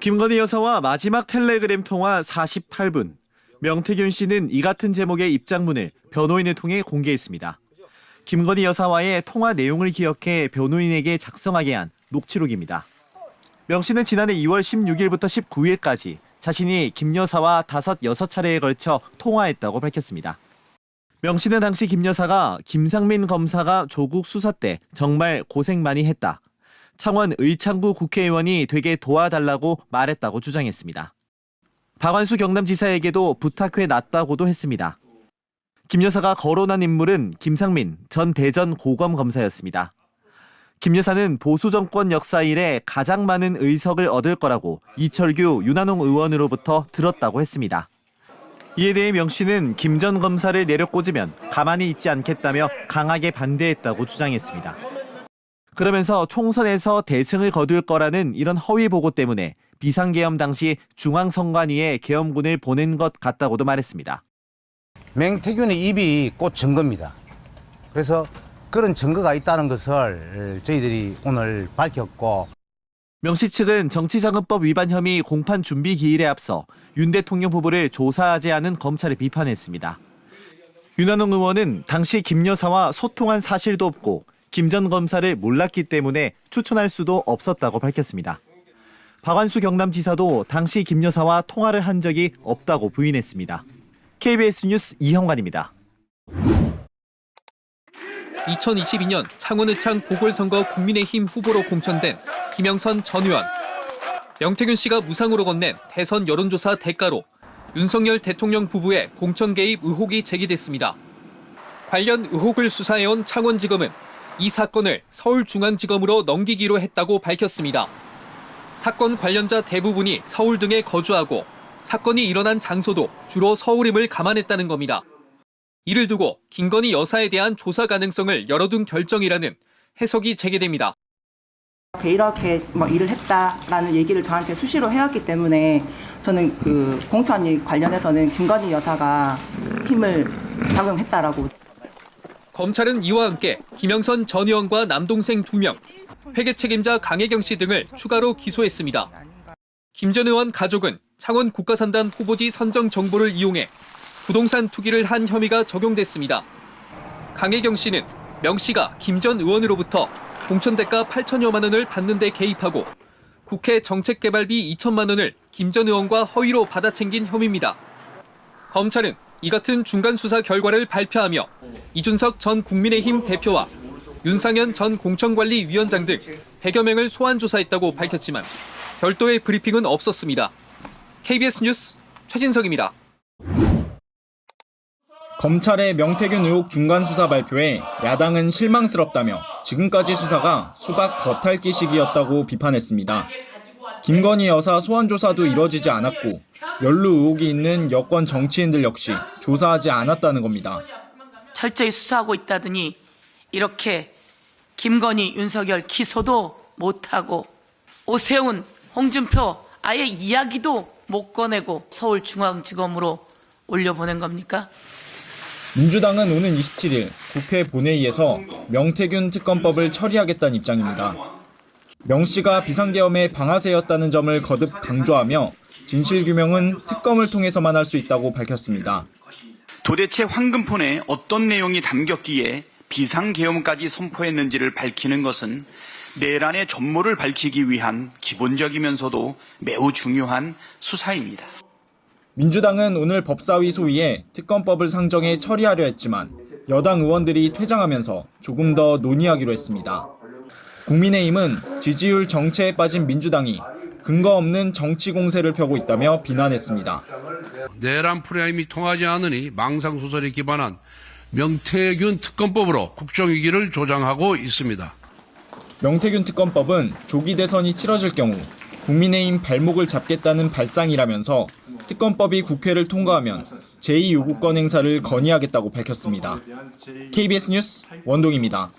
김건희 여사와 마지막 텔레그램 통화 48분. 명태균 씨는 이 같은 제목의 입장문을 변호인을 통해 공개했습니다. 김건희 여사와의 통화 내용을 기억해 변호인에게 작성하게 한 녹취록입니다. 명 씨는 지난해 2월 16일부터 19일까지 자신이 김 여사와 6차례에 걸쳐 통화했다고 밝혔습니다. 명 씨는 당시 김 여사가 김상민 검사가 조국 수사 때 정말 고생 많이 했다. 창원 의창구 국회의원이 되게 도와달라고 말했다고 주장했습니다. 박완수 경남지사에게도 부탁해 놨다고도 했습니다. 김 여사가 거론한 인물은 김상민 전 대전 고검 검사였습니다. 김 여사는 보수 정권 역사 이래 가장 많은 의석을 얻을 거라고 이철규 윤한홍 의원으로부터 들었다고 했습니다. 이에 대해 명 씨는 김 전 검사를 내려꽂으면 가만히 있지 않겠다며 강하게 반대했다고 주장했습니다. 그러면서 총선에서 대승을 거둘 거라는 이런 허위 보고 때문에 비상계엄 당시 중앙선관위에 계엄군을 보낸 것 같다고도 말했습니다. 명태균의 입이 곧 증거입니다. 그래서 그런 증거가 있다는 것을 저희들이 오늘 밝혔고, 명 씨 측은 정치자금법 위반 혐의 공판 준비 기일에 앞서 윤 대통령 후보를 조사하지 않은 검찰을 비판했습니다. 윤한홍 의원은 당시 김 여사와 소통한 사실도 없고 김 전 검사를 몰랐기 때문에 추천할 수도 없었다고 밝혔습니다. 박완수 경남지사도 당시 김 여사와 통화를 한 적이 없다고 부인했습니다. KBS 뉴스 이형관입니다. 2022년 창원의창 보궐선거 국민의힘 후보로 공천된 김영선 전 의원. 명태균 씨가 무상으로 건넨 대선 여론조사 대가로 윤석열 대통령 부부의 공천 개입 의혹이 제기됐습니다. 관련 의혹을 수사해온 창원지검은 이 사건을 서울중앙지검으로 넘기기로 했다고 밝혔습니다. 사건 관련자 대부분이 서울 등에 거주하고 사건이 일어난 장소도 주로 서울임을 감안했다는 겁니다. 이를 두고 김건희 여사에 대한 조사 가능성을 열어둔 결정이라는 해석이 제기됩니다. 이렇게 일을 했다라는 얘기를 저한테 수시로 해왔기 때문에 저는 그 공천 관련해서는 김건희 여사가 힘을 작용했다라고. 검찰은 이와 함께 김영선 전 의원과 남동생 2명, 회계 책임자 강혜경 씨 등을 추가로 기소했습니다. 김 전 의원 가족은 창원 국가산단 후보지 선정 정보를 이용해 부동산 투기를 한 혐의가 적용됐습니다. 강혜경 씨는 명 씨가 김 전 의원으로부터 공천 대가 8천여만 원을 받는 데 개입하고 국회 정책개발비 2천만 원을 김 전 의원과 허위로 받아챙긴 혐의입니다. 검찰은 이 같은 중간 수사 결과를 발표하며 이준석 전 국민의힘 대표와 윤상현 전 공천관리위원장 등 100여 명을 소환 조사했다고 밝혔지만 별도의 브리핑은 없었습니다. KBS 뉴스 최진석입니다. 검찰의 명태균 의혹 중간수사 발표에 야당은 실망스럽다며 지금까지 수사가 수박 겉핥기식이었다고 비판했습니다. 김건희 여사 소환 조사도 이뤄지지 않았고 연루 의혹이 있는 여권 정치인들 역시 조사하지 않았다는 겁니다. 철저히 수사하고 있다더니 이렇게 김건희, 윤석열 기소도 못하고 오세훈, 홍준표 아예 이야기도 못 꺼내고 서울중앙지검으로 올려보낸 겁니까? 민주당은 오는 27일 국회 본회의에서 명태균 특검법을 처리하겠다는 입장입니다. 명 씨가 비상계엄의 방아쇠였다는 점을 거듭 강조하며 진실규명은 특검을 통해서만 할 수 있다고 밝혔습니다. 도대체 황금폰에 어떤 내용이 담겼기에 비상계엄까지 선포했는지를 밝히는 것은 내란의 전모를 밝히기 위한 기본적이면서도 매우 중요한 수사입니다. 민주당은 오늘 법사위 소위에 특검법을 상정해 처리하려 했지만 여당 의원들이 퇴장하면서 조금 더 논의하기로 했습니다. 국민의힘은 지지율 정체에 빠진 민주당이 근거 없는 정치 공세를 펴고 있다며 비난했습니다. 내란 프레임이 통하지 않으니 망상소설에 기반한 명태균 특검법으로 국정위기를 조장하고 있습니다. 명태균 특검법은 조기 대선이 치러질 경우 국민의힘 발목을 잡겠다는 발상이라면서 특검법이 국회를 통과하면 제2요구권 행사를 건의하겠다고 밝혔습니다. KBS 뉴스 원동입니다.